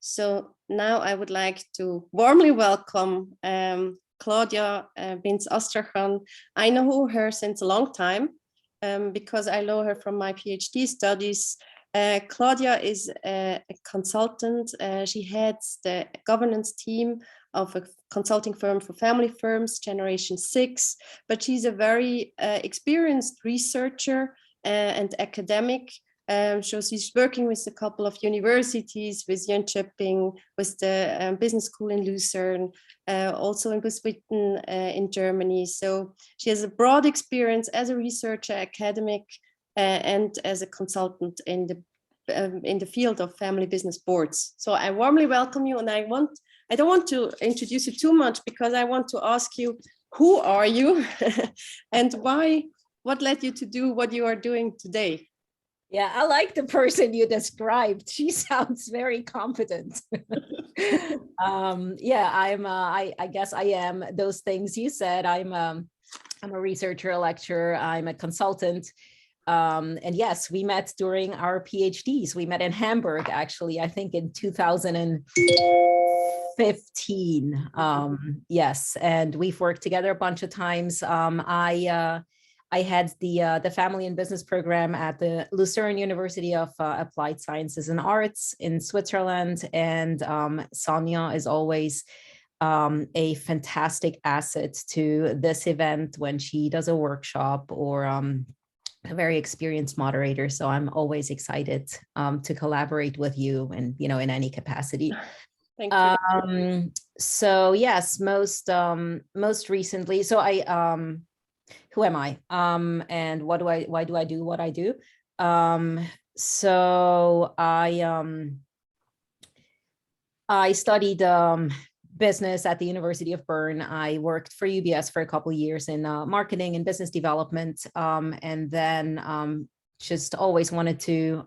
So now I would like to warmly welcome Claudia Astrachan. I know her since a long time because I know her from my PhD studies. Claudia is a consultant. She heads the governance team of a consulting firm for family firms, Generation 6, but she's a very experienced researcher and academic. So she's working with a couple of universities, with Jönköping, with the business school in Lucerne, also in Witten in Germany. So she has a broad experience as a researcher, academic, and as a consultant in the field of family business boards. So I warmly welcome you, and I don't want to introduce you too much because I want to ask you, who are you and why? What led you to do what you are doing today? Yeah, I like the person you described. She sounds very confident. Yeah, I guess I am those things you said. I'm a researcher, a lecturer. I'm a consultant. And yes, we met during our PhDs. We met in Hamburg, actually, I think in 2015. Yes, and we've worked together a bunch of times. I had the Family and Business program at the Lucerne University of Applied Sciences and Arts in Switzerland. And Sonja is always a fantastic asset to this event when she does a workshop or a very experienced moderator. So I'm always excited to collaborate with you and, in any capacity. Thank you. So yes, most recently, so who am I? And why do I do what I do? So I studied business at the University of Bern. I worked for UBS for a couple of years in marketing and business development, and then just always wanted to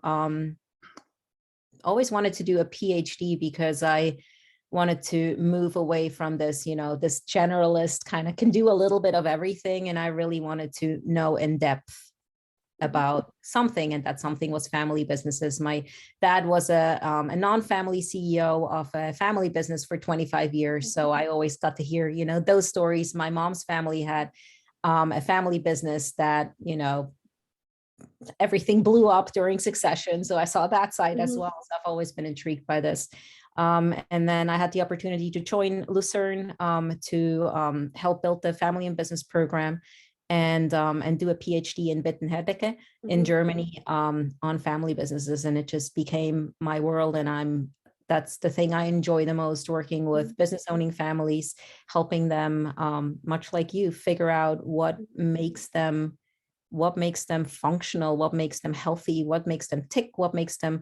do a PhD because I wanted to move away from this, this generalist kind of can do a little bit of everything. And I really wanted to know in depth about something, and that something was family businesses. My dad was a non-family CEO of a family business for 25 years. So I always got to hear, those stories. My mom's family had a family business that, everything blew up during succession. So I saw that side as well. So I've always been intrigued by this. And then I had the opportunity to join Lucerne to help build the family and business program and do a PhD in Witten in Germany on family businesses. And it just became my world. And that's the thing I enjoy the most, working with business owning families, helping them, much like you, figure out what makes them functional, what makes them healthy, what makes them tick, what makes them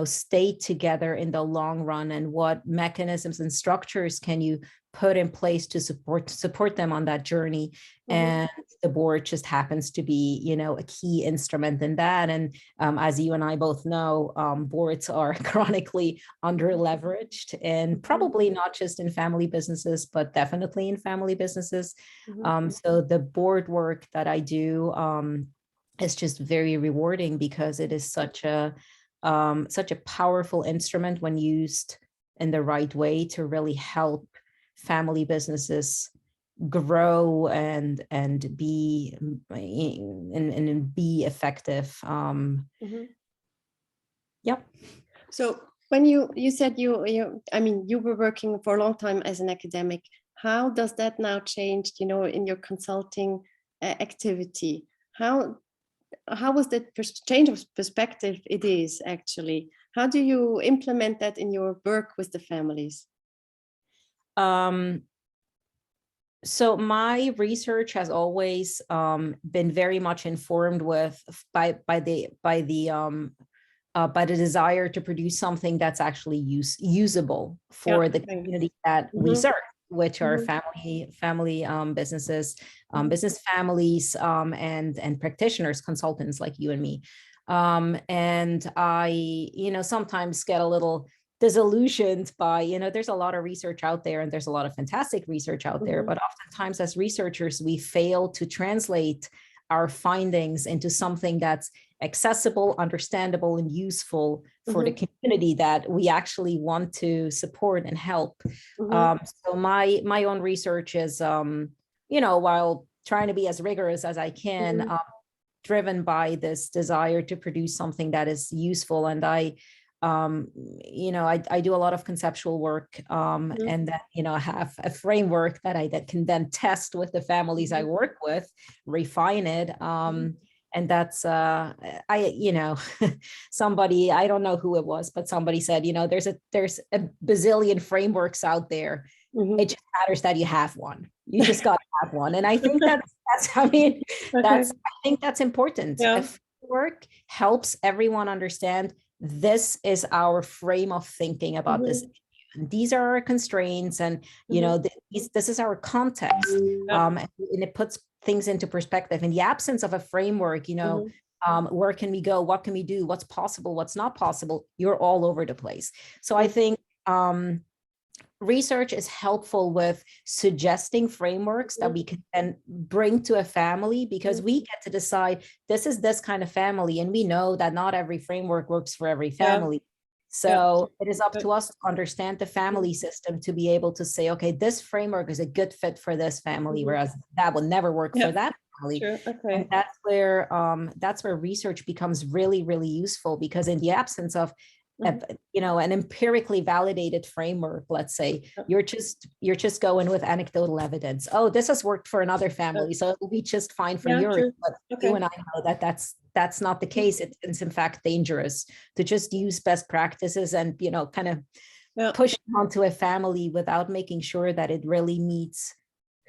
stay together in the long run, and what mechanisms and structures can you put in place to support them on that journey. And the board just happens to be, a key instrument in that. And as you and I both know, boards are chronically under leveraged, and probably not just in family businesses, but definitely in family businesses. So the board work that I do is just very rewarding because it is such a powerful instrument when used in the right way to really help family businesses grow and be effective. Yep. So when you said you were working for a long time as an academic, how does that now change, in your consulting activity? How was that change of perspective? It is actually, how do you implement that in your work with the families? So my research has always been very much informed by the desire to produce something that's actually usable for the community that we serve, which are family businesses, business families, and practitioners, consultants like you and me. And I, sometimes get a little disillusioned by, there's a lot of research out there, and there's a lot of fantastic research out there, but oftentimes as researchers, we fail to translate our findings into something that's accessible, understandable, and useful for the community that we actually want to support and help. So my own research is, while trying to be as rigorous as I can, driven by this desire to produce something that is useful. And I do a lot of conceptual work, and then, I have a framework that can then test with the families I work with, refine it. And that's, somebody, I don't know who it was, but somebody said, there's a bazillion frameworks out there. It just matters that you have one. You just got to have one. And I think I think that's important. Yeah. A framework helps everyone understand this is our frame of thinking about this. These are our constraints, and this is our context. And it puts things into perspective. In the absence of a framework, where can we go? What can we do? What's possible? What's not possible? You're all over the place. So I think research is helpful with suggesting frameworks that we can then bring to a family, because we get to decide this is this kind of family, and we know that not every framework works for every family. So it is up to us to understand the family system to be able to say, okay, this framework is a good fit for this family, whereas that will never work for that family. Sure. Okay. And that's where research becomes really, really useful, because in the absence of an empirically validated framework, let's say, you're just going with anecdotal evidence. Oh, this has worked for another family, so it will be just fine for yours. But you and I know that that's not the case. It's in fact dangerous to just use best practices and kind of push it onto a family without making sure that it really meets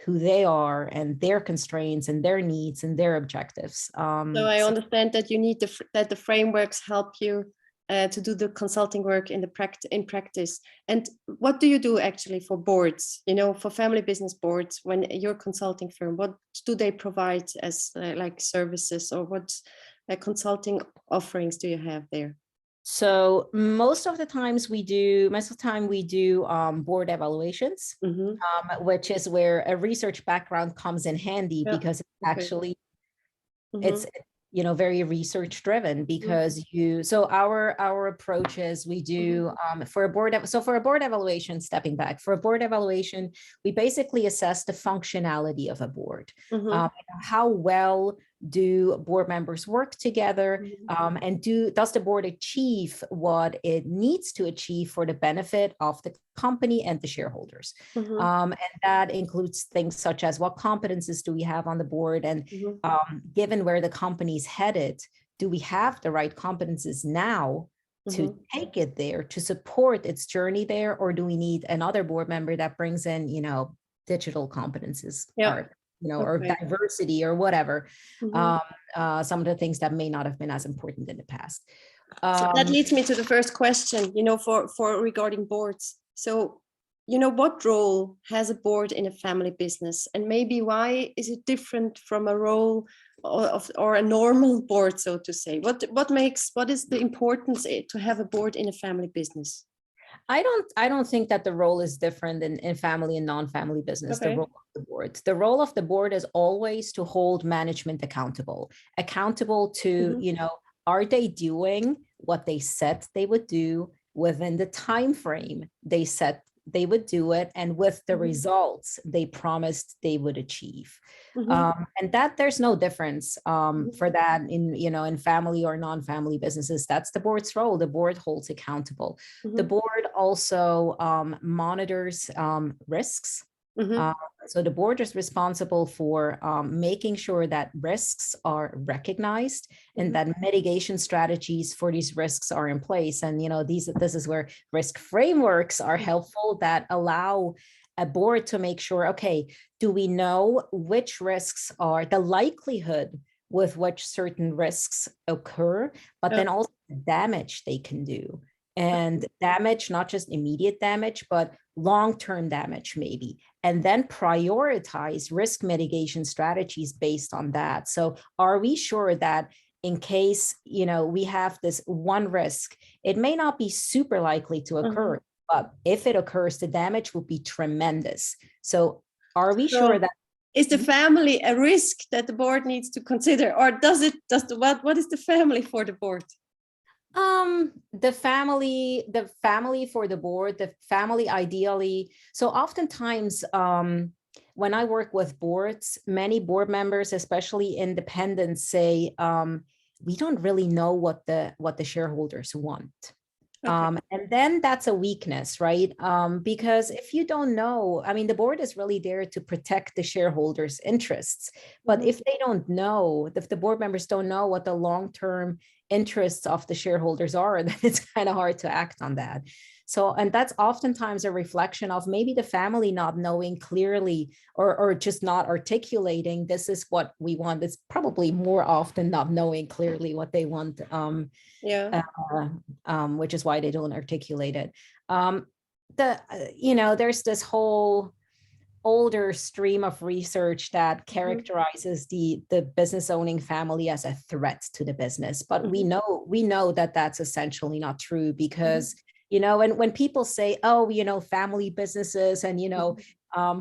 who they are and their constraints and their needs and their objectives. So I understand that you need that the frameworks help you to do the consulting work in practice. And what do you do actually for boards, for family business boards, when you're a consulting firm? What do they provide as like services, or what consulting offerings do you have there? So most of the time we do board evaluations, which is where a research background comes in handy, because it's actually it's very research driven, because so our approach is we do for a board evaluation, stepping back, for a board evaluation, we basically assess the functionality of a board. How well do board members work together, and does the board achieve what it needs to achieve for the benefit of the company and the shareholders? And that includes things such as what competencies do we have on the board, and given where the company's headed, do we have the right competencies now to take it there, to support its journey there, or do we need another board member that brings in digital competencies, or diversity or whatever, some of the things that may not have been as important in the past. That leads me to the first question, for regarding boards. So, what role has a board in a family business, and maybe why is it different from a role or a normal board, so to say? What is the importance to have a board in a family business? I don't think that the role is different in family and non-family business. The role of the board. The role of the board is always to hold management accountable to, are they doing what they said they would do within the time frame they said they would do it, and with the results they promised they would achieve. And that there's no difference for that in family or non-family businesses. That's the board's role. The board holds accountable. The board also monitors risks. So the board is responsible for making sure that risks are recognized and that mitigation strategies for these risks are in place. And this is where risk frameworks are helpful, that allow a board to make sure, okay, do we know which risks are the likelihood with which certain risks occur, but then also the damage they can do. And damage, not just immediate damage, but long-term damage maybe, and then prioritize risk mitigation strategies based on that. So are we sure that in case, we have this one risk, it may not be super likely to occur, but if it occurs, the damage will be tremendous. So are we sure that Is the family a risk that the board needs to consider, or what is the family for the board? The family for the board, the family ideally. So oftentimes, when I work with boards, many board members, especially independents, say, we don't really know what the shareholders want. Okay. And then that's a weakness, right? Because if you don't know, I mean, the board is really there to protect the shareholders' interests. But if they don't know, if the board members don't know what the long-term interests of the shareholders are, then it's kind of hard to act on that. So, and that's oftentimes a reflection of maybe the family not knowing clearly or just not articulating, this is what we want. It's probably more often not knowing clearly what they want, which is why they don't articulate it. There's this whole older stream of research that characterizes the business owning family as a threat to the business, but we know that that's essentially not true, because when people say, oh, family businesses and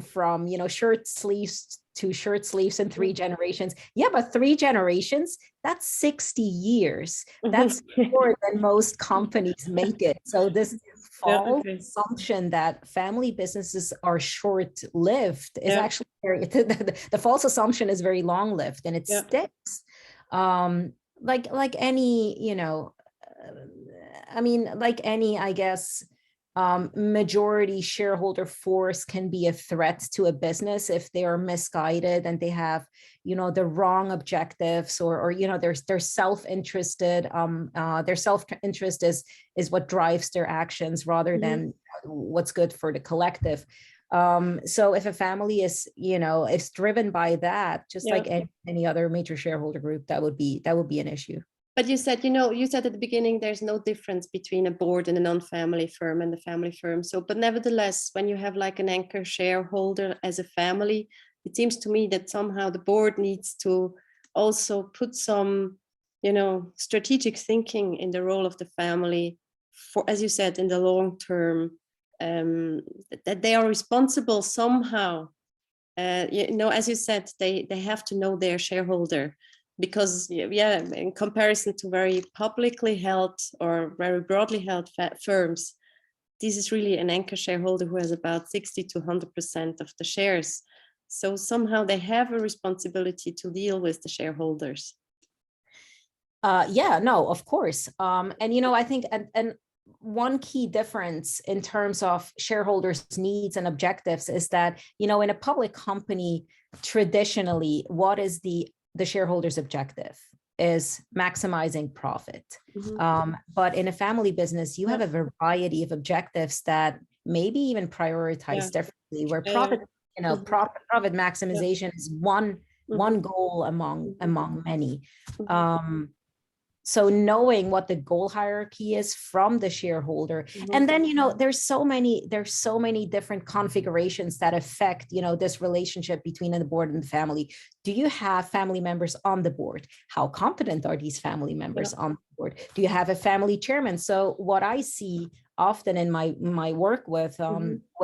from shirt sleeves to shirt sleeves in 3 generations. Yeah, but 3 generations, that's 60 years. That's more than most companies make it. So this false assumption that family businesses are short-lived is actually the false assumption is very long-lived, and it sticks. Like any, I guess, majority shareholder force can be a threat to a business if they are misguided and they have, the wrong objectives, or they're self-interested. Their self-interest is what drives their actions rather than what's good for the collective. So if a family is driven by that, just like any other major shareholder group, that would be an issue. But you said at the beginning, there's no difference between a board and a non-family firm and the family firm. So, but nevertheless, when you have like an anchor shareholder as a family, it seems to me that somehow the board needs to also put some, strategic thinking in the role of the family for, as you said, in the long term, that they are responsible somehow. As you said, they have to know their shareholder. Because, in comparison to very publicly held or very broadly held firms, this is really an anchor shareholder who has about 60 to 100% of the shares. So somehow they have a responsibility to deal with the shareholders. Of course. And, I think, and one key difference in terms of shareholders' needs and objectives is that, in a public company, traditionally, what is the shareholders' objective is maximizing profit. But in a family business, you have a variety of objectives that maybe even prioritize differently, where profit maximization is one goal among many. So knowing what the goal hierarchy is from the shareholder, and then there's so many different configurations that affect this relationship between the board and the family. Do you have family members on the board? How competent are these family members on the board? Do you have a family chairman? So what I see often in my work with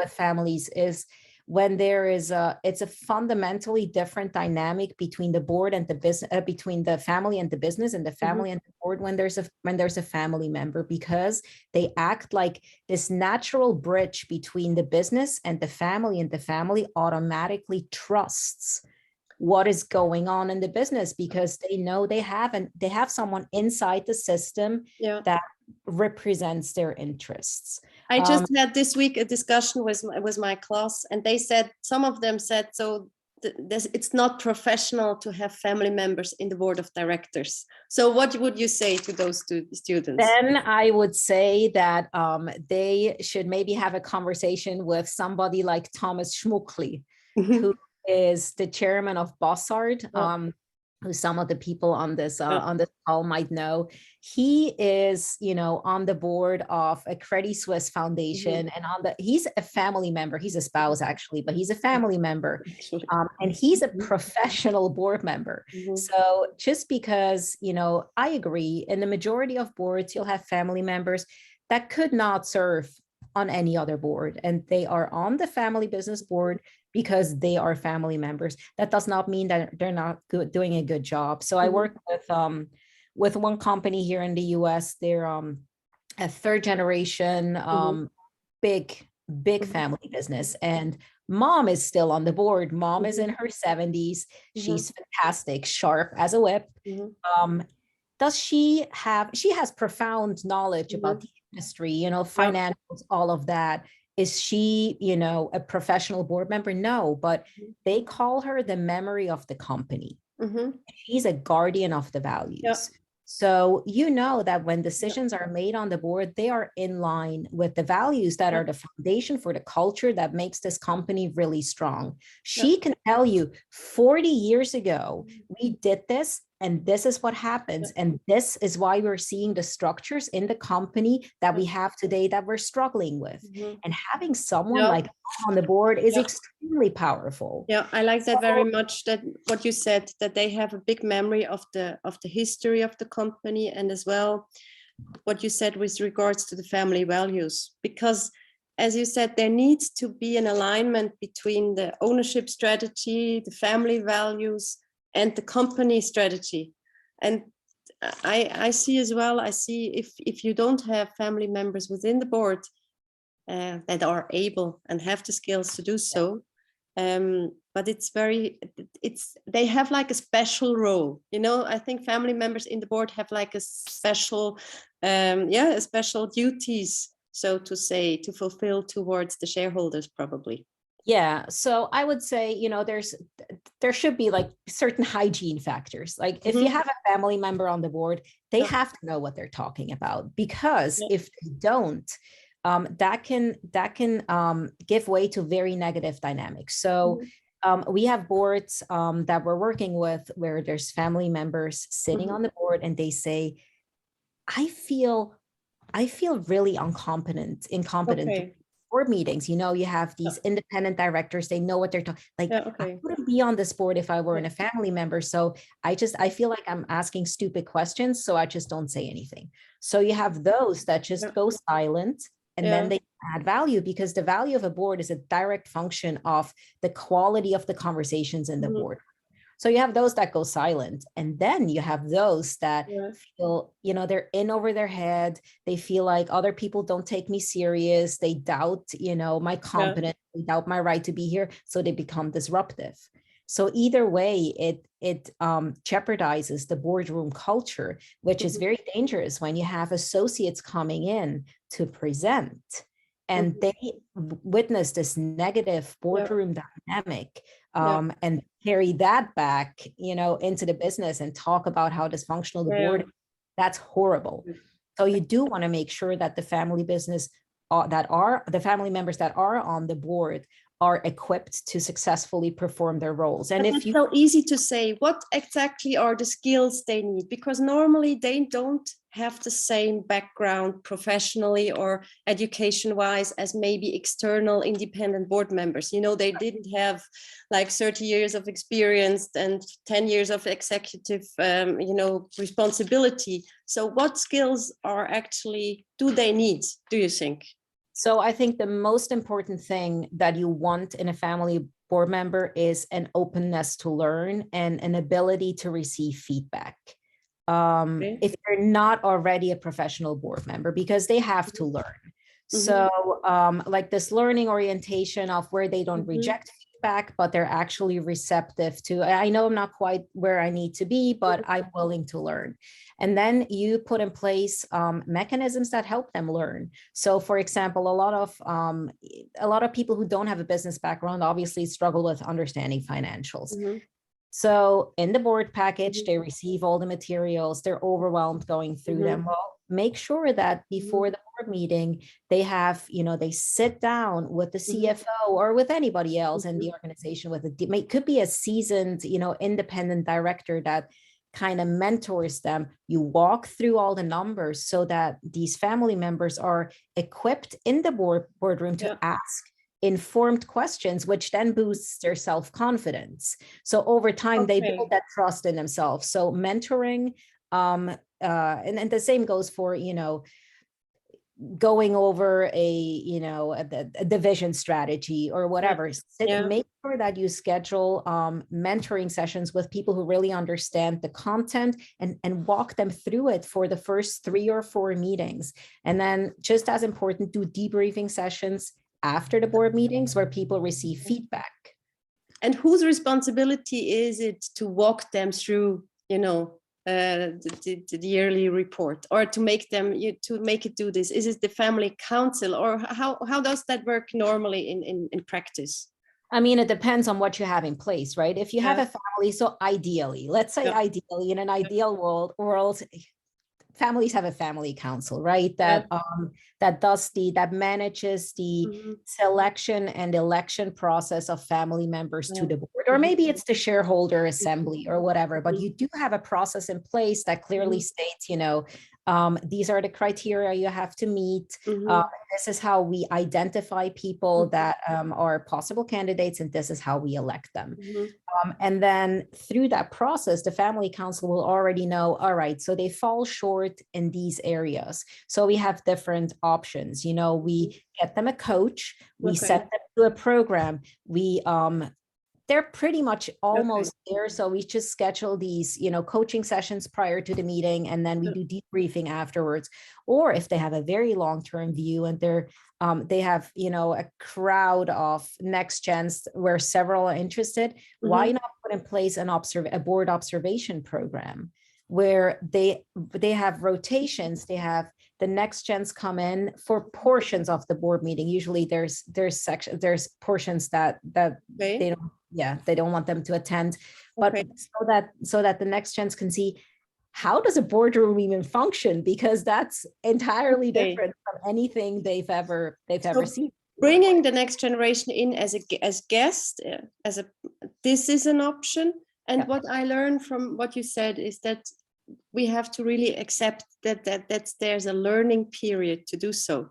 families is when there is it's a fundamentally different dynamic between the board and the business, between the family and the business, and the family and the board when there's a family member, because they act like this natural bridge between the business and the family automatically trusts what is going on in the business, because they know they have someone inside the system that represents their interests. I just had this week a discussion with my class, and they said, some of them said, so it's not professional to have family members in the board of directors. So what would you say to those students? Then I would say that they should maybe have a conversation with somebody like Thomas Schmuckli, who is the chairman of Bossard, who some of the people on this call might know. He is, on the board of a Credit Suisse Foundation, and he's a family member. He's a spouse actually, but he's a family member, and he's a professional board member. So just because, I agree, in the majority of boards, you'll have family members that could not serve on any other board, and they are on the family business board because they are family members. That does not mean that they're not doing a good job. So I work with one company here in the US. They're a third generation big family business, and mom is still on the board. Mom is in her 70s. She's fantastic, sharp as a whip. She has profound knowledge about the industry, financials, all of that. Is she, a professional board member? No, but they call her the memory of the company. She's a guardian of the values. So that when decisions are made on the board, they are in line with the values that are the foundation for the culture that makes this company really strong. She can tell you 40 years ago, we did this, and this is what happens. And this is why we're seeing the structures in the company that we have today that we're struggling with. And having someone like on the board is extremely powerful. Yeah, I like that very much, that what you said, that they have a big memory of the history of the company, and as well what you said with regards to the family values, because as you said, there needs to be an alignment between the ownership strategy, the family values, and the company strategy. And I see as well, if you don't have family members within the board that are able and have the skills to do so, but they have like a special role. I think family members in the board have like a special duties, so to say, to fulfill towards the shareholders probably. Yeah, so I would say, there should be like certain hygiene factors. Like if you have a family member on the board, they have to know what they're talking about, because if they don't, that can give way to very negative dynamics. So we have boards that we're working with where there's family members sitting on the board, and they say, I feel really incompetent. Okay. Board meetings, you have these independent directors, they know what they're talking. Like, I wouldn't be on this board if I weren't a family member. So I feel like I'm asking stupid questions, so I just don't say anything. So you have those that just go silent, and then they add value, because the value of a board is a direct function of the quality of the conversations in the board. So you have those that go silent, and then you have those that feel, they're in over their head. They feel like other people don't take me serious. They doubt, my competence, they doubt my right to be here. So they become disruptive. So either way, it jeopardizes the boardroom culture, which is very dangerous when you have associates coming in to present, and they witness this negative boardroom dynamic, and carry that back, into the business and talk about how dysfunctional the board is. That's horrible. So you do want to make sure that the family business the family members that are on the board are equipped to successfully perform their roles. And it's so easy to say what exactly are the skills they need, because normally they don't have the same background professionally or education wise as maybe external independent board members. They didn't have like 30 years of experience and 10 years of executive responsibility. So what skills do they need, do you think? So I think the most important thing that you want in a family board member is an openness to learn and an ability to receive feedback. If they're not already a professional board member, because they have to learn. So like this learning orientation of where they don't reject feedback, but they're actually receptive to, I know I'm not quite where I need to be, but I'm willing to learn. And then you put in place mechanisms that help them learn. So for example, a lot of people who don't have a business background obviously struggle with understanding financials. So in the board package, they receive all the materials, they're overwhelmed going through them. Well, make sure that before the board meeting, they have, they sit down with the CFO or with anybody else in the organization, it could be a seasoned, independent director that kind of mentors them. You walk through all the numbers so that these family members are equipped in the boardroom to ask informed questions, which then boosts their self-confidence. So over time, they build that trust in themselves. So mentoring, and the same goes for, going over a division strategy or whatever. Make sure that you schedule mentoring sessions with people who really understand the content and walk them through it for the first 3 or 4 meetings. And then just as important, do debriefing sessions after the board meetings where people receive feedback. And whose responsibility is it to walk them through, the yearly report, or to make it do this? Is it the family council, or how does that work normally in practice? I mean, it depends on what you have in place, right? If you have a family, so ideally, let's say ideally, in an ideal world, families have a family council, right? That manages the selection and election process of family members to the board, or maybe it's the shareholder assembly or whatever. But you do have a process in place that clearly states, these are the criteria you have to meet. This is how we identify people that are possible candidates, and this is how we elect them. And then through that process, the family council will already know, all right, so they fall short in these areas. So we have different options. We get them a coach, we set them to a program, they're pretty much almost there. So we just schedule these, coaching sessions prior to the meeting, and then we do debriefing afterwards. Or if they have a very long-term view and they have, a crowd of next gens where several are interested, why not put in place a board observation program where they have rotations, they have the next gens come in for portions of the board meeting. Usually there's portions that they don't want them to attend, but so that the next gens can see, how does a boardroom even function? Because that's entirely different from anything they've ever seen. Bringing the next generation in as guest, this is an option. And what I learned from what you said is that we have to really accept that there's a learning period to do so.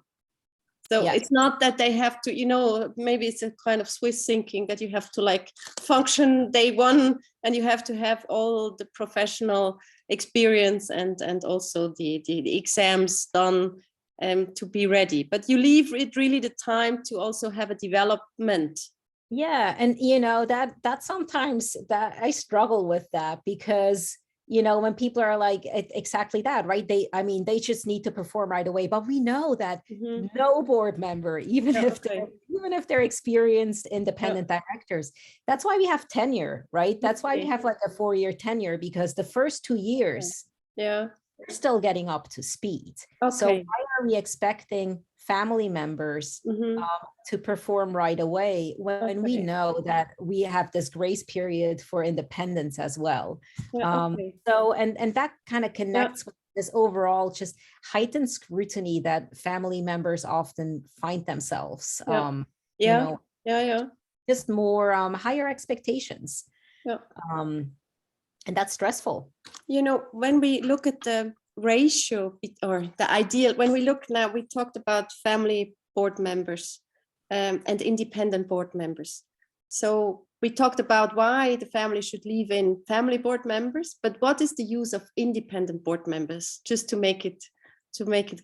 So it's not that they have to, maybe it's a kind of Swiss thinking that you have to function day one, and you have to have all the professional experience and also the exams done to be ready. But you leave it really the time to also have a development. Yeah, and that sometimes that I struggle with that, because when people are like exactly that, right? They just need to perform right away. But we know that no board member, even if they're experienced independent directors, that's why we have tenure, right? That's why we have a 4-year tenure, because the first 2 years, they're still getting up to speed. So why are we expecting family members to perform right away when we know that we have this grace period for independence as well? So and that kind of connects with this overall just heightened scrutiny that family members often find themselves. Just more higher expectations. And that's stressful. When we look at the ratio or the ideal, when we look now, we talked about family board members and independent board members. So we talked about why the family should leave in family board members, but what is the use of independent board members, just to make it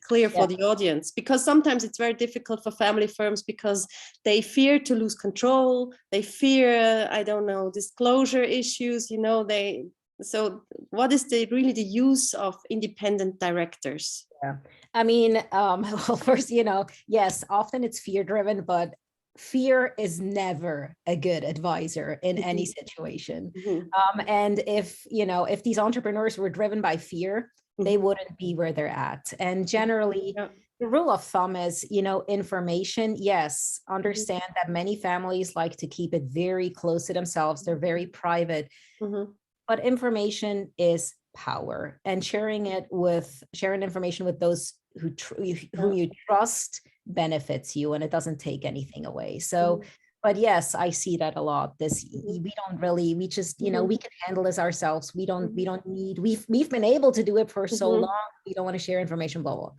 clear for the audience? Because sometimes it's very difficult for family firms because they fear to lose control, they fear disclosure issues, so what is really the use of independent directors? Well, first, yes, often it's fear driven, but fear is never a good advisor in any situation. And if these entrepreneurs were driven by fear, they wouldn't be where they're at. And generally, the rule of thumb is, information, yes, understand that many families like to keep it very close to themselves. They're very private. But information is power, and sharing information with those who you trust benefits you, and it doesn't take anything away. So, but yes, I see that a lot. We can handle this ourselves. We don't need, we've been able to do it for so long. We don't want to share information, blah, blah.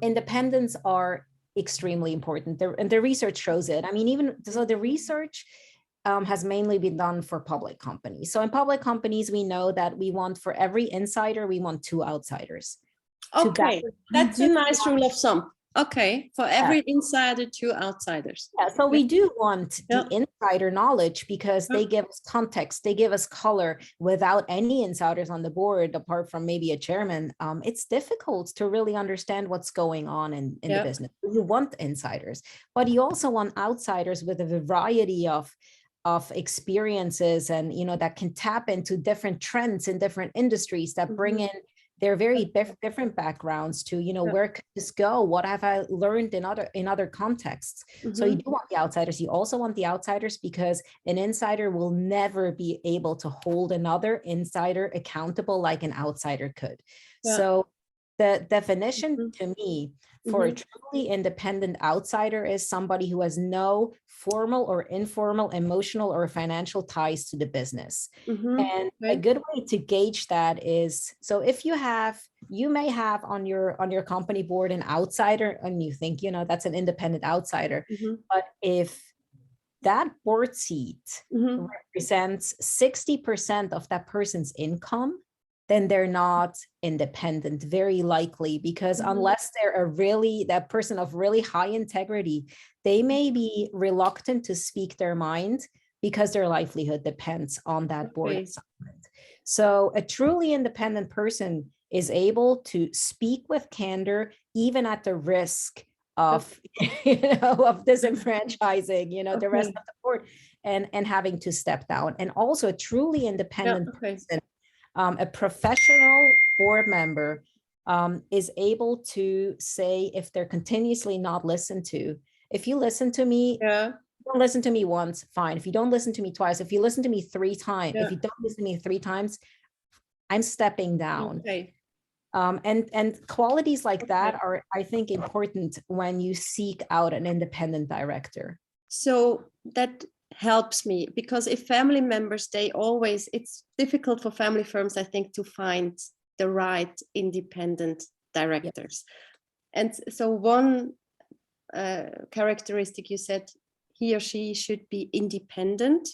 Independents are extremely important. And the research shows it. The research has mainly been done for public companies. So in public companies, we know that for every insider, we want 2 outsiders. Okay, that's a nice rule of thumb. Okay, for every insider, 2 outsiders. Yeah, so we do want the Yeah. insider knowledge because Yeah. they give us context, they give us color. Without any insiders on the board, apart from maybe a chairman, it's difficult to really understand what's going on in the business. You want insiders, but you also want outsiders with a variety of experiences and, you know, that can tap into different trends in different industries that bring in their very different backgrounds to, you know, where could this go? What have I learned in other contexts? So you do want the outsiders. You also want the outsiders because an insider will never be able to hold another insider accountable like an outsider could. So the definition to me for a truly independent outsider is somebody who has no formal or informal emotional or financial ties to the business. And a good way to gauge that is, so if you may have on your company board an outsider and you think, you know, that's an independent outsider, but if that board seat represents 60% of that person's income, then they're not independent, very likely, because unless they're that person of really high integrity, they may be reluctant to speak their mind because their livelihood depends on that board assignment. So a truly independent person is able to speak with candor, even at the risk of, you know, of disenfranchising, you know, the rest of the board and having to step down. And also a truly independent person, a professional board member is able to say, if they're continuously not listened to, if you listen to me, don't listen to me once, fine. If you don't listen to me twice, if you listen to me 3 times, if you don't listen to me 3 times, I'm stepping down. And qualities like that are, I think, important when you seek out an independent director. So that helps me, because if family members, it's difficult for family firms, I think, to find the right independent directors. And so one characteristic you said, he or she should be independent,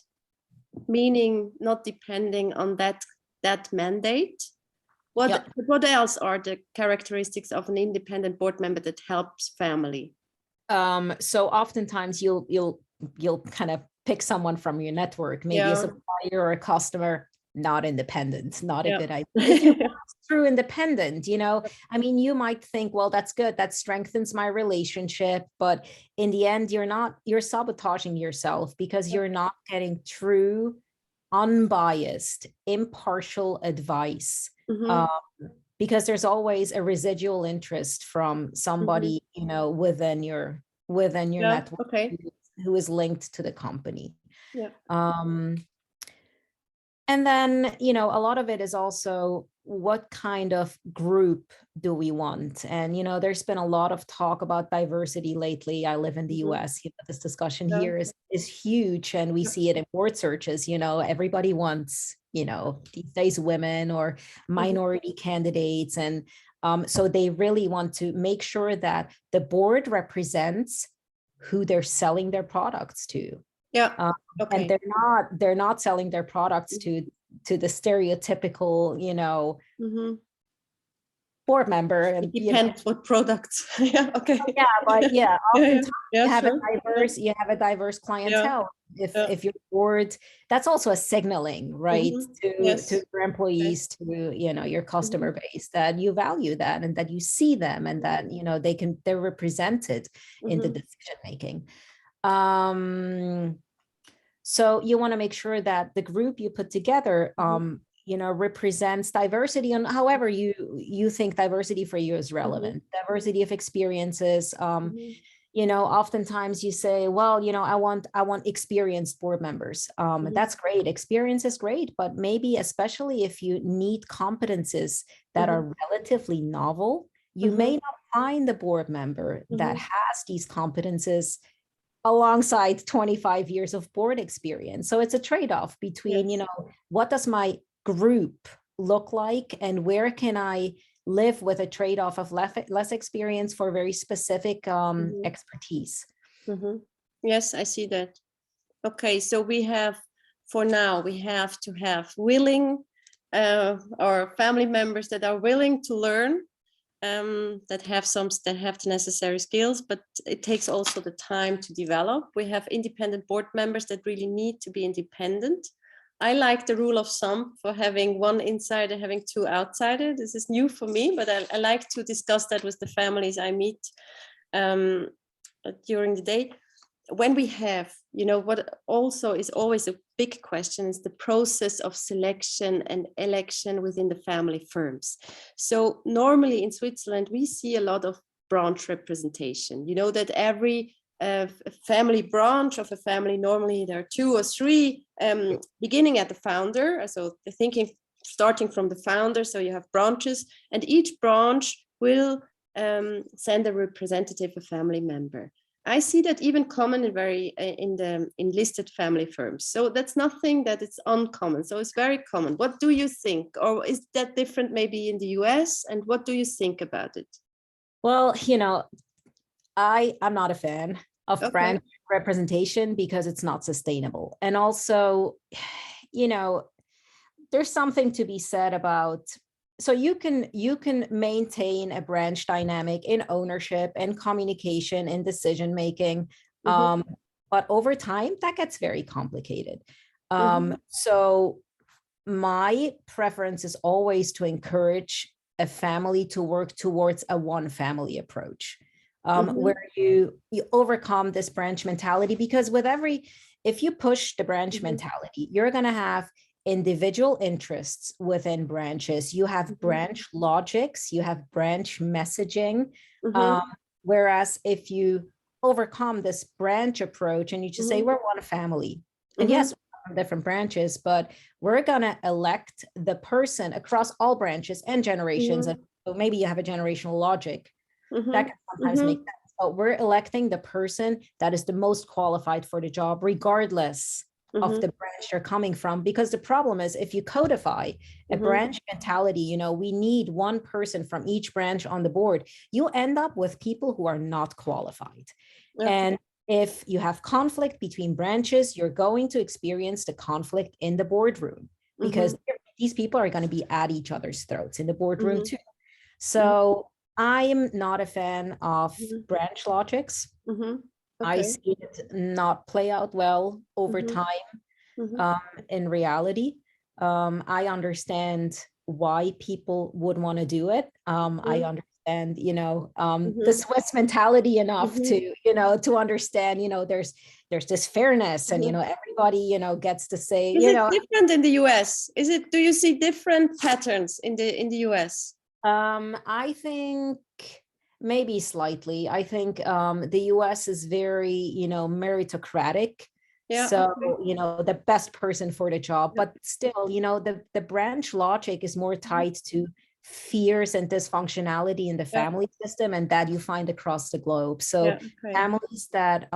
meaning not depending on that mandate. What else are the characteristics of an independent board member that helps family? So oftentimes you'll kind of pick someone from your network, maybe a supplier or a customer. Not independent, not a good idea. If you want true independent, you know, I mean, you might think, well, that's good, that strengthens my relationship, but in the end, you're sabotaging yourself because you're not getting true, unbiased, impartial advice. Because there's always a residual interest from somebody, you know, within your network who is linked to the company. And then, you know, a lot of it is also what kind of group do we want? And, you know, there's been a lot of talk about diversity lately. I live in the US, you know, this discussion here is huge, and we see it in board searches. You know, everybody wants, you know, these days women or minority candidates. And so they really want to make sure that the board represents who they're selling their products to. And they're not selling their products to the stereotypical, you know, board member. And it depends what products. But oftentimes you have a diverse clientele. If your board, that's also a signaling, right, to your employees, to, you know, your customer base, that you value that and that you see them and that, you know, they're represented in the decision making. So you want to make sure that the group you put together, you know, represents diversity, and however you think diversity for you is relevant, diversity of experiences. You know, oftentimes you say, well, you know, I want experienced board members. That's great. Experience is great, but maybe especially if you need competences that are relatively novel, you may not find the board member that has these competences alongside 25 years of board experience. So it's a trade-off between, you know, what does my group look like and where can I live with a trade-off of less experience for very specific expertise. Yes, I see that. Okay, so for now, we have to have willing or family members that are willing to learn, that have the necessary skills, but it takes also the time to develop. We have independent board members that really need to be independent. I like the rule of thumb for having one insider, having two outsiders. This is new for me, but I like to discuss that with the families I meet during the day. When we have, what also is always a big question is the process of selection and election within the family firms. So normally in Switzerland, we see a lot of branch representation. That every family branch of a family, normally there are 2 or 3 beginning at the founder. So the thinking starting from the founder. So you have branches, and each branch will send a representative, a family member. I see that even common in listed family firms. So that's nothing that it's uncommon. So it's very common. What do you think? Or is that different maybe in the US? And what do you think about it? Well, I'm not a fan of branch representation because it's not sustainable. And also, there's something to be said about, so you can maintain a branch dynamic in ownership and communication and decision making, but over time that gets very complicated. So my preference is always to encourage a family to work towards a one family approach, where you overcome this branch mentality, because if you push the branch mentality, you're going to have individual interests within branches. You have branch logics, you have branch messaging. Whereas if you overcome this branch approach and you just say, we're one family, and yes, we're different branches, but we're going to elect the person across all branches and generations. And so maybe you have a generational logic that can sometimes make sense, but we're electing the person that is the most qualified for the job, regardless of the branch you're coming from. Because the problem is, if you codify a branch mentality, we need one person from each branch on the board, you end up with people who are not qualified. And if you have conflict between branches, you're going to experience the conflict in the boardroom, because these people are going to be at each other's throats in the boardroom too. So I'm not a fan of branch logics. I see it not play out well over time in reality. I understand why people would want to do it. I understand, the Swiss mentality enough to understand, there's this fairness, and, everybody, gets to say, Is it different in the US? Do you see different patterns in the US? I think maybe slightly. I think the US is very, meritocratic. So, the best person for the job, but still, the branch logic is more tied to fears and dysfunctionality in the family system, and that you find across the globe. So families that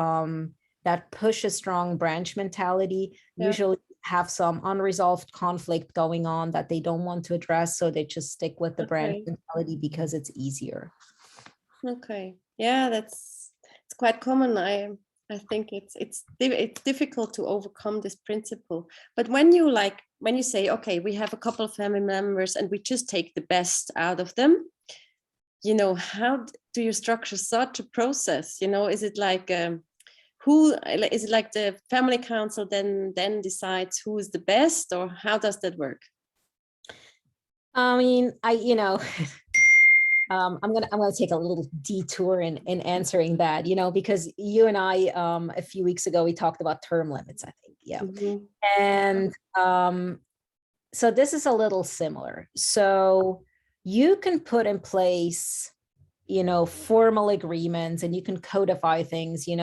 push a strong branch mentality usually have some unresolved conflict going on that they don't want to address. So they just stick with the branch mentality because it's easier. Okay. Yeah, it's quite common. I think it's difficult to overcome this principle. But when you say, okay, we have a couple of family members and we just take the best out of them, how do you structure such a process? Is it like is it like the family council then decides who is the best, or how does that work? I mean, I'm gonna take a little detour in answering that, because you and I a few weeks ago we talked about term limits, I think, and so this is a little similar. So you can put in place, formal agreements, and you can codify things. We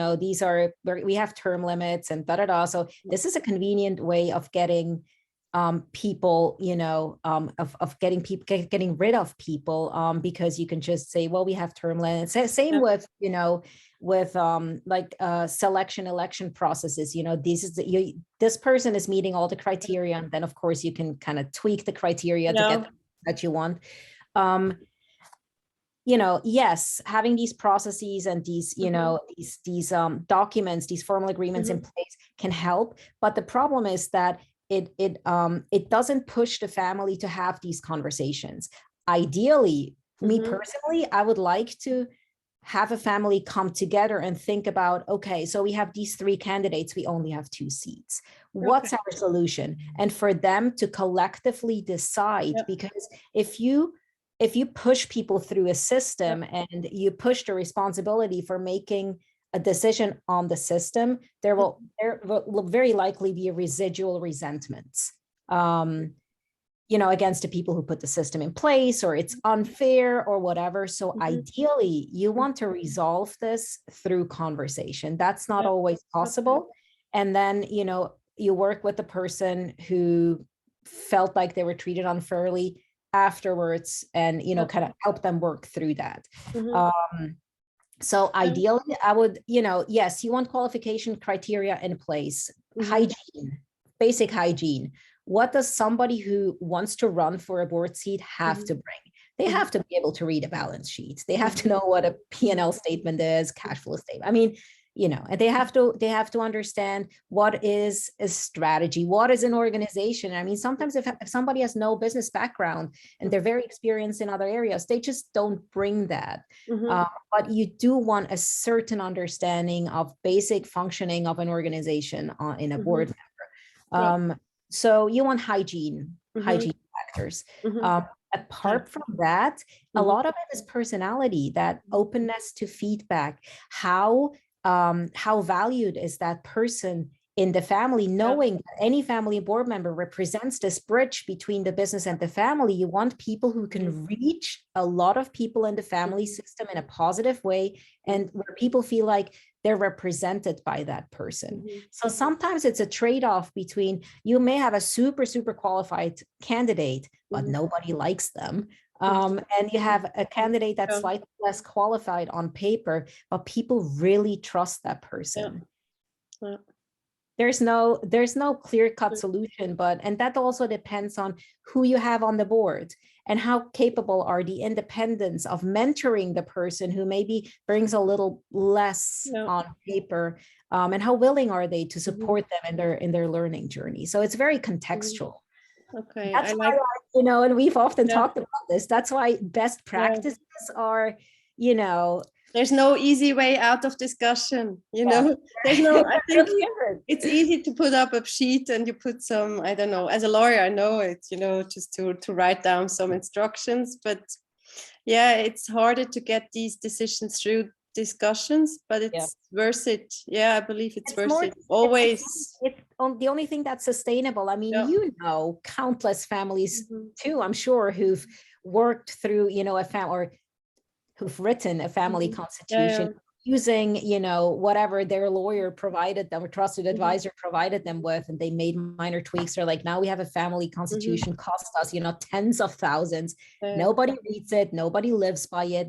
have term limits and So this is a convenient way of getting people, of getting rid of people, because you can just say, well, we have term limits. Same with, selection election processes. This person is meeting all the criteria, and then of course you can kind of tweak the criteria to get that you want. Yes, having these processes and these, these documents, these formal agreements in place can help. But the problem is that it doesn't push the family to have these conversations. Ideally, Me personally, I would like to have a family come together and think about, okay, so we have these 3 candidates, we only have 2 seats. What's our solution? And for them to collectively decide, because if you push people through a system and you push the responsibility for making a decision on the system, there will very likely be a residual resentments. Against the people who put the system in place, or it's unfair or whatever. So ideally, you want to resolve this through conversation. That's not always possible. And then, you work with the person who felt like they were treated unfairly afterwards and, kind of help them work through that. So ideally, I would, yes, you want qualification criteria in place, hygiene, basic hygiene. What does somebody who wants to run for a board seat have to bring? They have to be able to read a balance sheet. They have to know what a P&L statement is, cash flow statement. I mean, and they have to understand what is a strategy, what is an organization. I mean, sometimes if somebody has no business background and they're very experienced in other areas, they just don't bring that. But you do want a certain understanding of basic functioning of an organization in a board member. So you want hygiene factors. Apart from that, a lot of it is personality, that openness to feedback. How valued is that person in the family, knowing that any family board member represents this bridge between the business and the family. You want people who can reach a lot of people in the family system in a positive way, and where people feel like they're represented by that person. So sometimes it's a trade-off between, you may have a super, super qualified candidate, but nobody likes them. And you have a candidate that's slightly less qualified on paper, but people really trust that person. There's no clear-cut solution, and that also depends on who you have on the board and how capable are the independents of mentoring the person who maybe brings a little less on paper, and how willing are they to support them in their learning journey. So it's very contextual. Okay, that's why, and we've often talked about this. That's why best practices are, there's no easy way out of discussion, there's no, I think it's easy to put up a sheet and you put some, I don't know, as a lawyer, I know it, just to write down some instructions, but it's harder to get these decisions through discussions, but it's worth it. I believe it's worth it always. It's the only thing that's sustainable. I mean, countless families too, I'm sure, who've worked through, a family, or who've written a family constitution using, whatever their lawyer provided them, or trusted advisor provided them with, and they made minor tweaks. Or like, now we have a family constitution, cost us, tens of thousands. Nobody reads it. Nobody lives by it.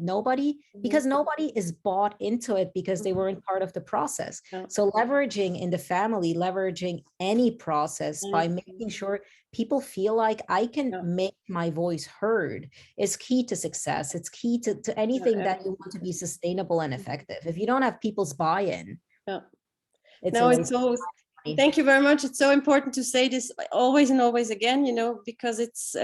Because nobody is bought into it because they weren't part of the process. So leveraging in the family, leveraging any process by making sure people feel like I can make my voice heard is key to success. It's key to anything that you want to be sustainable and effective. If you don't have people's buy-in, it's always, thank you very much. It's so important to say this always and always again, because it's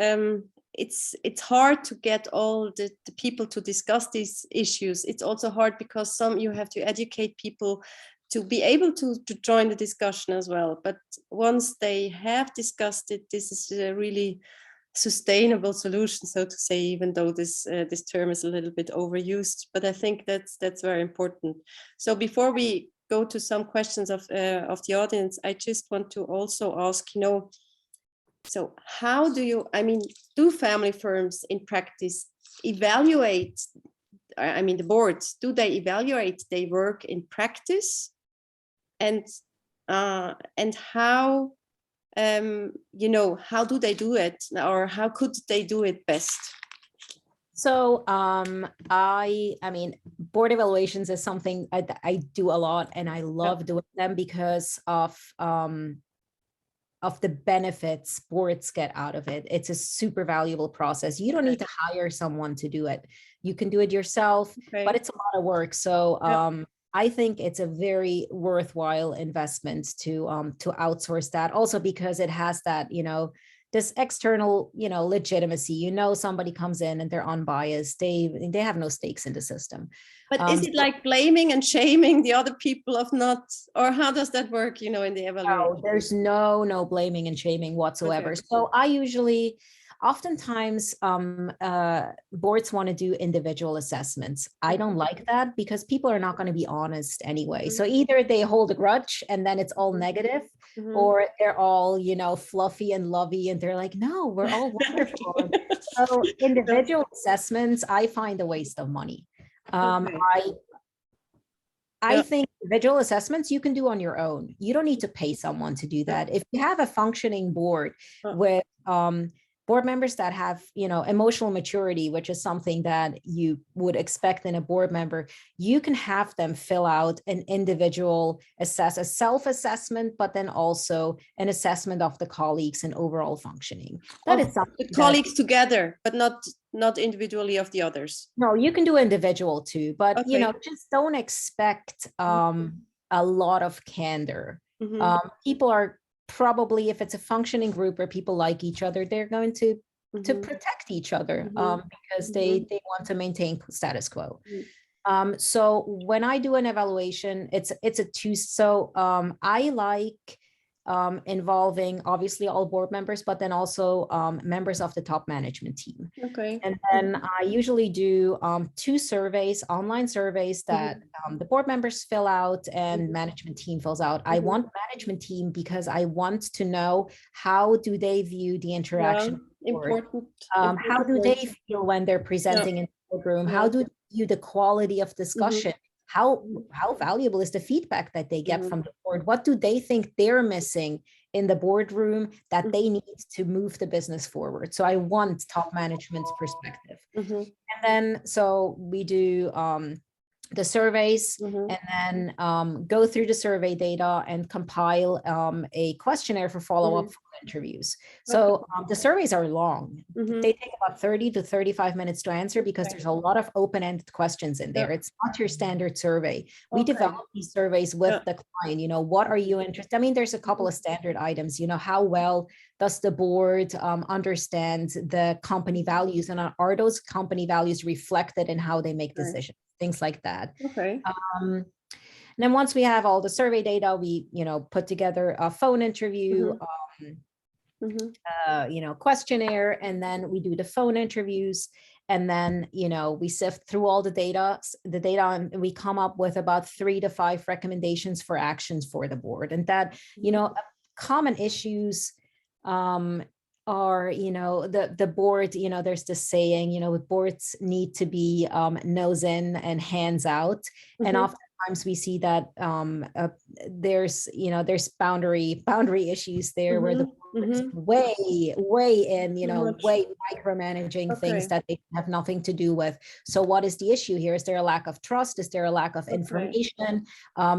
hard to get all the people to discuss these issues. It's also hard because you have to educate people to be able to join the discussion as well. But once they have discussed it, this is a really sustainable solution, so to say, even though this term is a little bit overused. But I think that's very important. So before we go to some questions of the audience, I just want to also ask, so how do family firms in practice evaluate, the boards, do they evaluate their work in practice? And how, how do they do it, or how could they do it best? So I mean, board evaluations is something I do a lot, and I love doing them because of the benefits boards get out of it. It's a super valuable process. You don't need to hire someone to do it. You can do it yourself, but it's a lot of work. So I think it's a very worthwhile investment to outsource that, also because it has that, this external, legitimacy. Somebody comes in and they're unbiased. They have no stakes in the system. But is it like blaming and shaming the other people of not, or how does that work, in the evaluation? No, there's no blaming and shaming whatsoever. Okay. So I usually, oftentimes, boards want to do individual assessments. I don't like that because people are not going to be honest anyway. Mm-hmm. So either they hold a grudge and then it's all negative, mm-hmm. or they're all, fluffy and lovey and they're like, no, we're all wonderful. So individual assessments, I find a waste of money. Okay. I think individual assessments you can do on your own. You don't need to pay someone to do that. If you have a functioning board with board members that have, emotional maturity, which is something that you would expect in a board member, you can have them fill out an individual a self-assessment, but then also an assessment of the colleagues and overall functioning. That is something the colleagues together, but not individually of the others. No, you can do individual too, but okay. Just don't expect a lot of candor. Mm-hmm. People are probably, if it's a functioning group where people like each other, they're going to protect each other because they want to maintain status quo. Mm-hmm. So when I do an evaluation, it's a two. So I like involving obviously all board members, but then also members of the top management team. Okay. And then I usually do 2 surveys, online surveys that the board members fill out and management team fills out. I want management team because I want to know how do they view the interaction. Important. How do they feel when they're presenting in the boardroom? How do they view the quality of discussion? How valuable is the feedback that they get from the board? What do they think they're missing in the boardroom that they need to move the business forward? So I want top management's perspective. And then, so we do the surveys and then go through the survey data and compile a questionnaire for follow-up interviews. So the surveys are long. They take about 30 to 35 minutes to answer because there's a lot of open-ended questions in there. It's not your standard survey. We develop these surveys with the client. What are you interested? I mean, there's a couple of standard items. How well does the board understand the company values, and are those company values reflected in how they make decisions? Things like that. Okay. And then once we have all the survey data, we, put together a phone interview, questionnaire, and then we do the phone interviews. And then, we sift through all the data, and we come up with about 3 to 5 recommendations for actions for the board. And that, common issues are, the board, there's this saying, boards need to be nose in and hands out. And oftentimes we see that there's boundary issues there where the board is way in, way micromanaging things that they have nothing to do with. So what is the issue here? Is there a lack of trust? Is there a lack of information?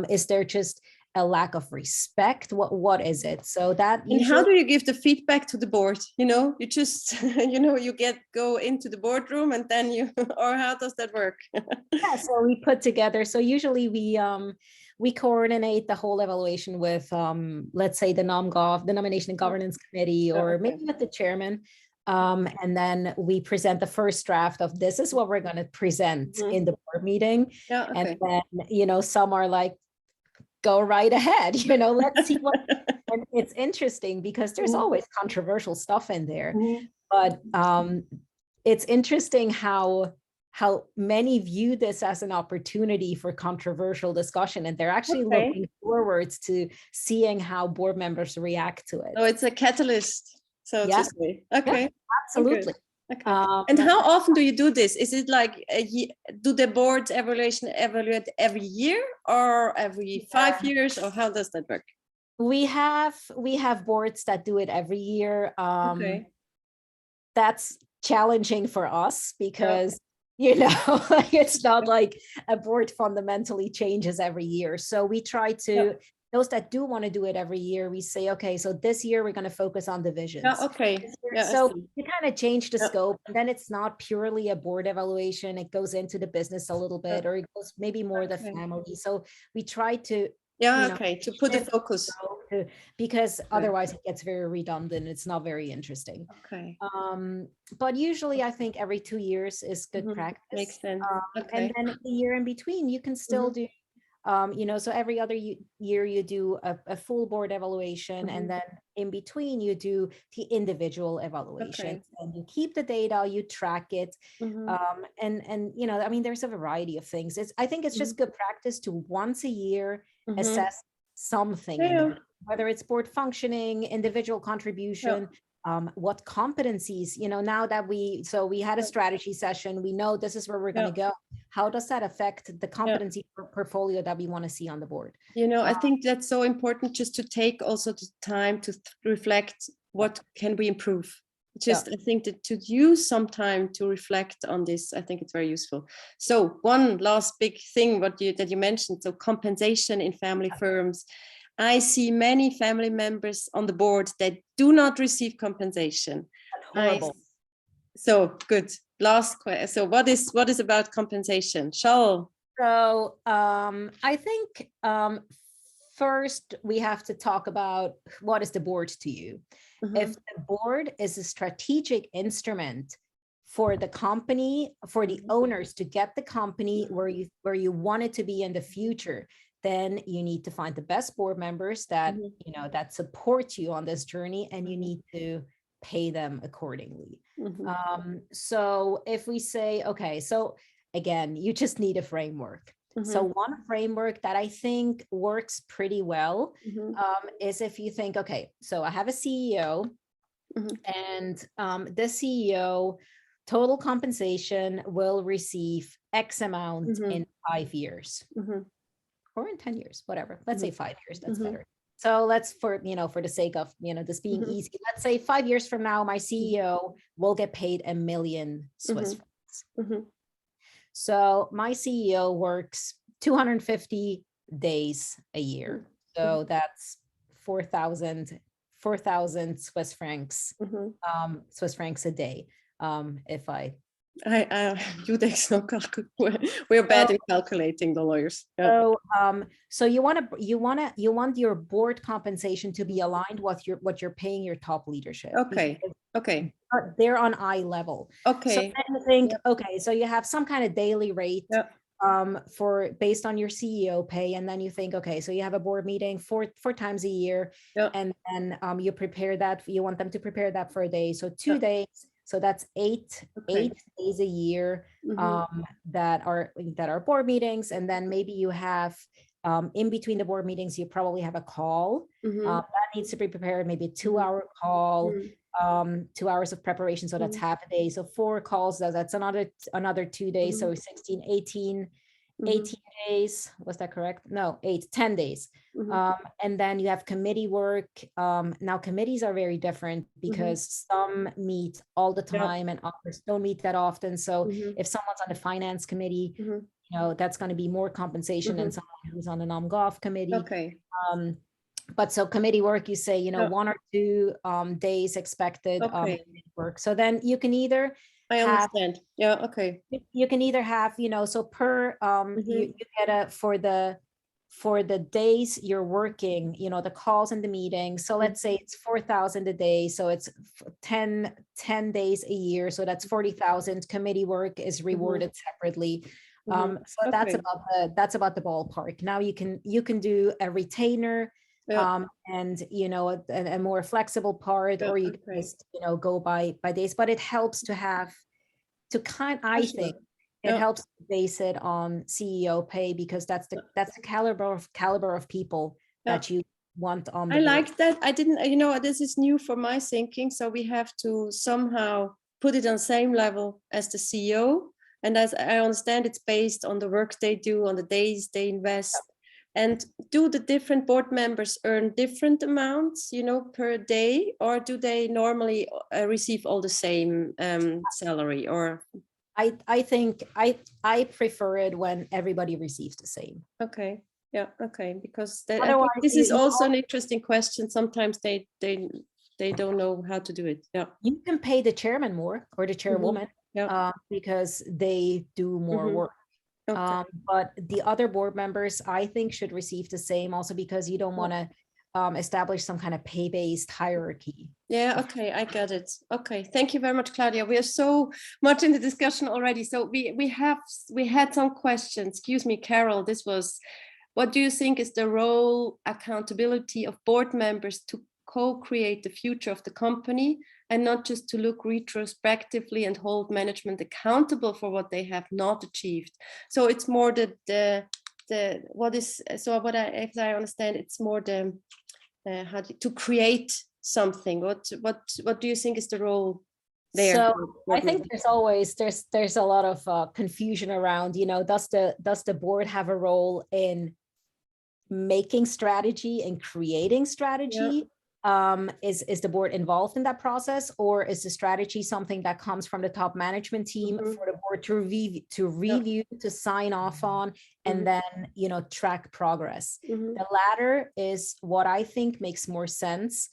Is there just a lack of respect? What is it? So that and how do you give the feedback to the board? You just you go into the boardroom and then or how does that work? Yeah, so we put together, so usually we coordinate the whole evaluation with let's say the nomination and governance committee, or maybe with the chairman. And then we present the first draft of this is what we're going to present in the board meeting. And then some are like, go right ahead, let's see what. And it's interesting because there's always controversial stuff in there, but it's interesting how many view this as an opportunity for controversial discussion, and they're actually looking forward to seeing how board members react to it. So it's a catalyst, so to say. Okay. Yeah, absolutely. Okay. And how often do you do this? Is it like do the boards evaluate every year or every 5 years, or how does that work? We have boards that do it every year. That's challenging for us because it's not like a board fundamentally changes every year. So we try to. Those that do want to do it every year, we say, okay, so this year we're going to focus on divisions. So you kind of change the scope, and then it's not purely a board evaluation. It goes into the business a little bit, or it goes maybe more the family. So we try to to put the focus. too, because otherwise it gets very redundant. It's not very interesting. Okay. But usually I think every 2 years is good practice. Makes sense. And then the year in between, you can still do, so every other year you do a full board evaluation, and then in between you do the individual evaluations, and you keep the data, you track it. And I mean, there's a variety of things. I think it's just good practice to once a year assess something, whether it's board functioning, individual contribution, what competencies, now that we had a strategy session, we know this is where we're going to go. How does that affect the competency portfolio that we want to see on the board? I think that's so important, just to take also the time to reflect, what can we improve? I think that to use some time to reflect on this, I think it's very useful. So one last big thing that you mentioned, so compensation in family firms. I see many family members on the board that do not receive compensation. Horrible. So good. Last question. So what is about compensation, Charles? So I think first we have to talk about, what is the board to you? If the board is a strategic instrument for the company, for the owners to get the company where you want it to be in the future, then you need to find the best board members that that support you on this journey, and you need to pay them accordingly. So if we say, okay, so again, you just need a framework. So one framework that I think works pretty well is if you think, okay, so I have a CEO, and the CEO total compensation will receive X amount in 5 years. Or in 10 years, whatever. Let's say 5 years, that's better. So let's, for the sake of, this being easy, let's say 5 years from now, my CEO will get paid 1 million Swiss francs. So my CEO works 250 days a year. So that's 4,000 Swiss francs, Swiss francs a day. If we're bad in calculating, the lawyers. So you want your board compensation to be aligned with what you're paying your top leadership. Okay. They're on eye level. Okay. So then you think, okay, so you have some kind of daily rate based on your CEO pay, and then you think, okay, so you have a board meeting four times a year, and then you prepare that. You want them to prepare that for a day, so 2 days. So that's eight days a year that are board meetings. And then maybe you have in between the board meetings, you probably have a call that needs to be prepared, maybe a 2-hour call, 2 hours of preparation. So that's half a day. So 4 calls, that's another 2 days. So 16, 18 days. Was that correct? No, 10 days. And then you have committee work. Now committees are very different because some meet all the time and others don't meet that often. So if someone's on the finance committee, that's going to be more compensation than someone who's on the nom-gov committee. Okay. But so committee work, you say, 1 or 2 days expected work. So then you can either understand. Okay. You can either have, so per you get for the days you're working, the calls and the meetings. So let's say it's 4,000 a day. So it's 10 days a year. So that's 40,000. Committee work is rewarded separately. So that's about the ballpark. Now you can do a retainer. And a more flexible part, or you can just go by days, but it helps to have I think it helps to base it on CEO pay, because that's the caliber of people that you want on the board. Like that. I didn't, this is new for my thinking. So we have to somehow put it on the same level as the CEO. And as I understand, it's based on the work they do, on the days they invest. And do the different board members earn different amounts, per day, or do they normally receive all the same salary? Or I think I prefer it when everybody receives the same. Okay. Yeah. Okay. Because I think this is also an interesting question. Sometimes they don't know how to do it. Yeah. You can pay the chairman more, or the chairwoman, because they do more work. Okay. But the other board members, I think, should receive the same, also because you don't want to establish some kind of pay-based hierarchy. Yeah, okay, I got it. Okay, thank you very much, Claudia. We are so much in the discussion already. So we had some questions. Excuse me, Carol. This was, what do you think is the role, accountability of board members to co-create the future of the company, and not just to look retrospectively and hold management accountable for what they have not achieved? So it's more if I understand, it's more to create something. What do you think is the role there? So I think there's a lot of confusion around, does the board have a role in making strategy and creating strategy? Is the board involved in that process, or is the strategy something that comes from the top management team for the board to review, to sign off on, and then track progress? The latter is what I think makes more sense,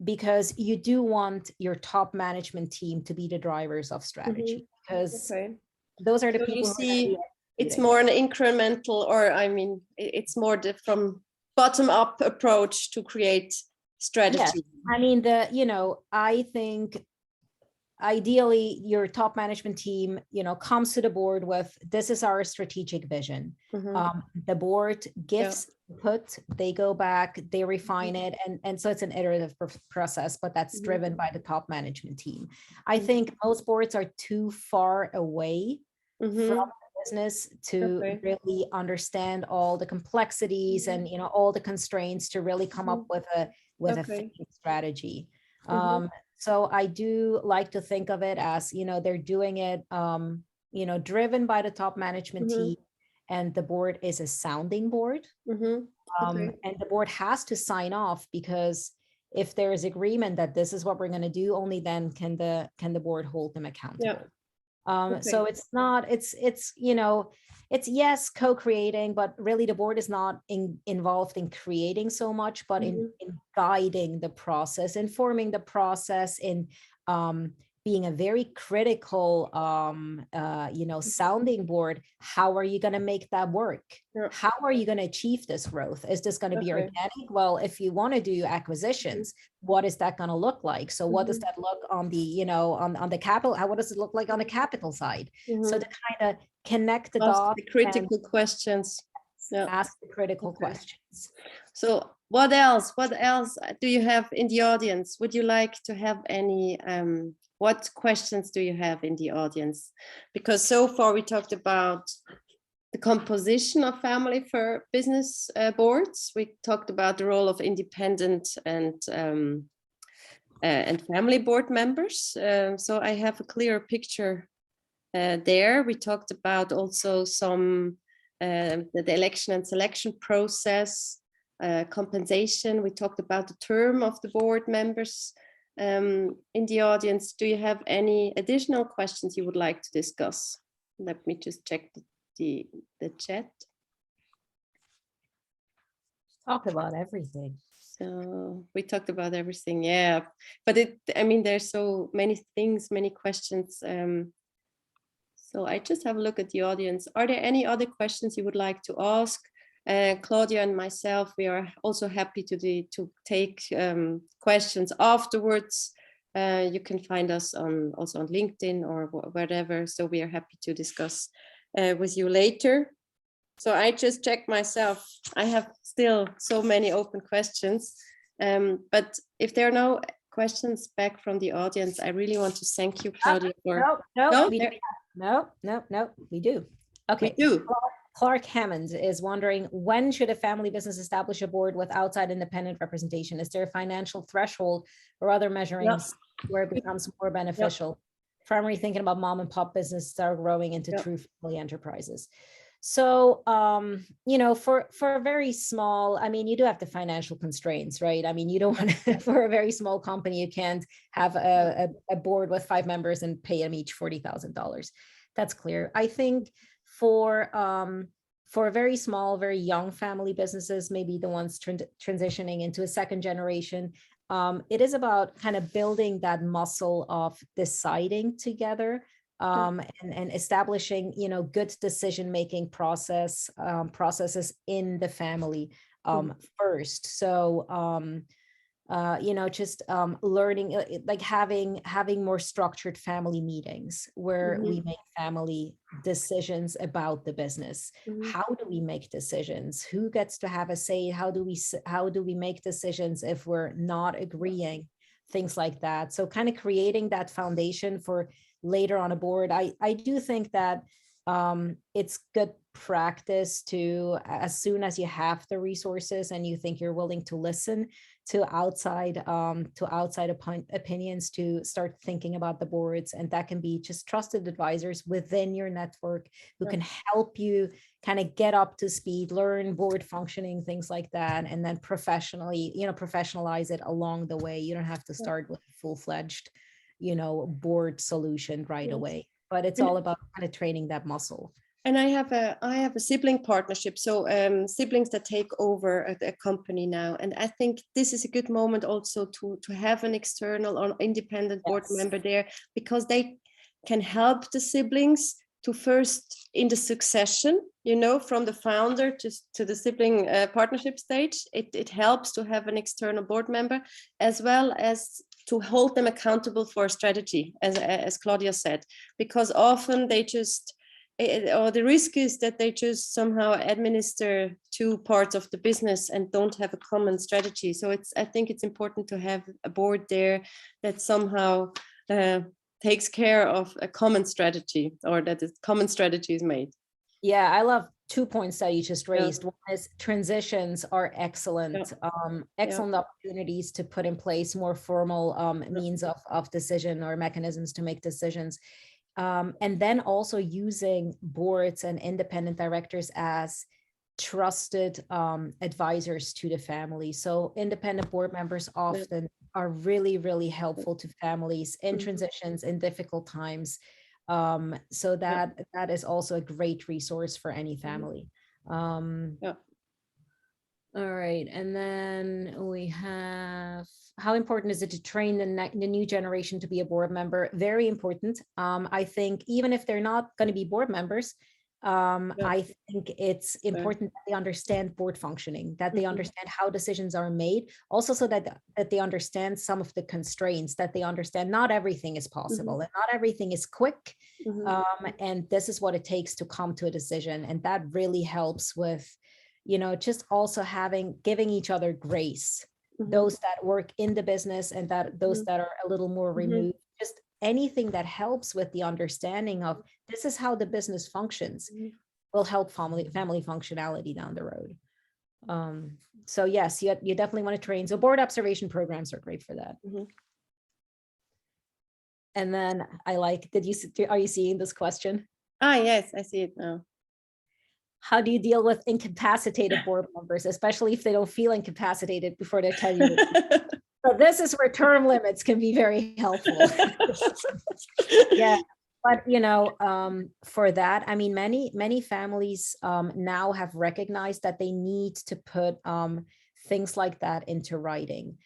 because you do want your top management team to be the drivers of strategy, because those are the people you see. It's more an incremental, or I mean, it's more from bottom-up approach to create strategy. Yes. I mean, I think ideally your top management team, comes to the board with, this is our strategic vision. The board gives input, they go back, they refine it, and so it's an iterative process, but that's driven by the top management team. I think most boards are too far away from business to really understand all the complexities and all the constraints to really come up with a fitting strategy. So I do like to think of it as they're doing it driven by the top management team, and the board is a sounding board, and the board has to sign off, because if there is agreement that this is what we're going to do, only then can the board hold them accountable. So it's not, it's yes, co-creating, but really the board is not involved in creating so much, but in guiding the process, informing the process, in being a very critical, sounding board. How are you going to make that work? How are you going to achieve this growth? Is this going to be organic? Well, if you want to do acquisitions, what is that going to look like? So what does that look on the, on the capital? What does it look like on the capital side? So to kind of connect the dots. The critical questions. Ask the critical questions. So what else do you have in the audience? Would you like to have any, what questions do you have in the audience? Because so far we talked about the composition of family for business boards. We talked about the role of independent and family board members. So I have a clearer picture there. We talked about also some the election and selection process, compensation. We talked about the term of the board members. In the audience, do you have any additional questions you would like to discuss? Let me just check the chat. Talk about everything. So we talked about everything, yeah. But there's so many things, many questions. So I just have a look at the audience. Are there any other questions you would like to ask? Claudia and myself, we are also happy to take questions afterwards. You can find us also on LinkedIn or wherever. So we are happy to discuss with you later. So I just checked myself. I have still so many open questions. But if there are no questions back from the audience, I really want to thank you, Claudia. No, we do. Okay. We do. Clark Hammond is wondering, when should a family business establish a board with outside independent representation? Is there a financial threshold or other measurings where it becomes more beneficial? Primary thinking about mom and pop businesses are growing into true family enterprises. So, for a very small, you do have the financial constraints, right? You don't want to, for a very small company, you can't have a board with 5 members and pay them each $40,000. That's clear. I think for very small, very young family businesses, maybe the ones transitioning into a second generation, it is about kind of building that muscle of deciding together and establishing, good decision-making processes in the family first. So, just learning, like having more structured family meetings where we make family decisions about the business. How do we make decisions? Who gets to have a say? How do we make decisions if we're not agreeing? Things like that. So kind of creating that foundation for later on a board. I do think that it's good practice to, as soon as you have the resources and you think you're willing to listen to outside opinions, to start thinking about the boards. And that can be just trusted advisors within your network who can help you kind of get up to speed, learn board functioning, things like that, and then professionalize it along the way. You don't have to start with a full-fledged board solution right away, but it's all about kind of training that muscle. And I have a sibling partnership, so siblings that take over a company now, and I think this is a good moment also to have an external or independent board member there, because they can help the siblings to first in the succession, from the founder to the sibling partnership stage. It helps to have an external board member, as well as to hold them accountable for strategy, as Claudia said, because often they just, or the risk is that they just somehow administer two parts of the business and don't have a common strategy. So I think it's important to have a board there that somehow takes care of a common strategy, or that a common strategy is made. Yeah, I love 2 points that you just raised. One is transitions are excellent, excellent opportunities to put in place more formal means of decision or mechanisms to make decisions. And then also using boards and independent directors as trusted advisors to the family. So independent board members often are really, really helpful to families in transitions, in difficult times. So that is also a great resource for any family. All right, and then we have, how important is it to train the new generation to be a board member? Very important. I think even if they're not going to be board members, I think it's important that they understand board functioning, that they understand how decisions are made, also so that they understand some of the constraints, that they understand not everything is possible and not everything is quick. And this is what it takes to come to a decision. And that really helps with, just also giving each other grace, those that work in the business and that those that are a little more removed, just anything that helps with the understanding of this is how the business functions will help family functionality down the road. So yes, you definitely want to train. So board observation programs are great for that. And then are you seeing this question? Yes, I see it now. How do you deal with incapacitated board members, especially if they don't feel incapacitated before they tell you? So this is where term limits can be very helpful. Yeah, but for that, I mean, many families now have recognized that they need to put things like that into writing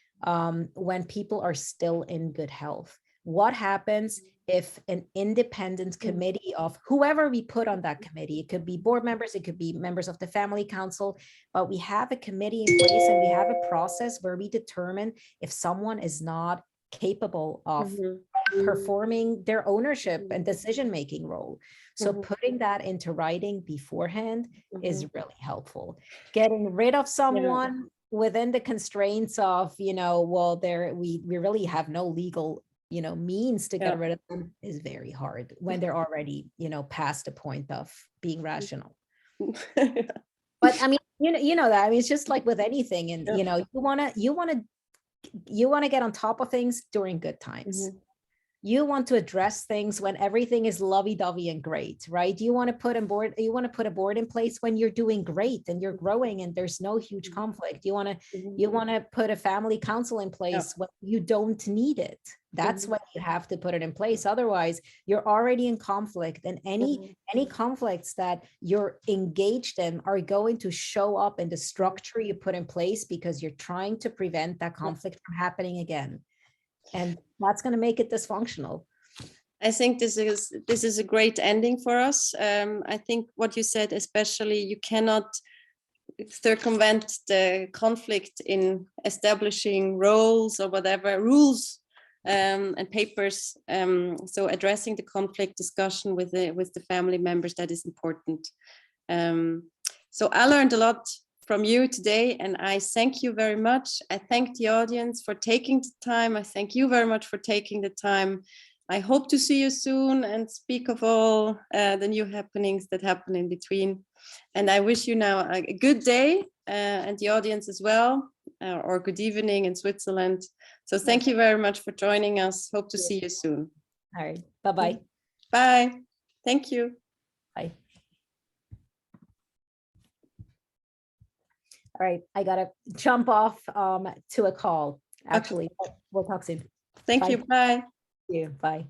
when people are still in good health. What happens if an independent committee of whoever we put on that committee, it could be board members, it could be members of the family council, but we have a committee in place and we have a process where we determine if someone is not capable of performing their ownership and decision-making role. So putting that into writing beforehand is really helpful. Getting rid of someone within the constraints of, we really have no legal means to get rid of them is very hard when they're already, past the point of being rational. But I mean, that, I mean, it's just like with anything, and you want to get on top of things during good times. You want to address things when everything is lovey-dovey and great, right? You want to put a board in place when you're doing great and you're growing and there's no huge conflict. You want to put a family council in place when you don't need it. That's when you have to put it in place. Otherwise, you're already in conflict, and any conflicts that you're engaged in are going to show up in the structure you put in place because you're trying to prevent that conflict from happening again. And that's going to make it dysfunctional. I think this is a great ending for us. I think what you said, especially, you cannot circumvent the conflict in establishing roles or whatever rules and papers. So addressing the conflict discussion with the family members, that is important. So I learned a lot from you today, and I thank you very much. I thank the audience for taking the time. I thank you very much for taking the time. I hope to see you soon and speak of all the new happenings that happen in between. And I wish you now a good day and the audience as well, or good evening in Switzerland. So thank you very much for joining us. Hope to see you soon. All right. Bye-bye. Bye. Thank you. Bye. All right. I got to jump off to a call, actually. Okay. We'll talk soon. Thank you. Bye. Thank you. Bye.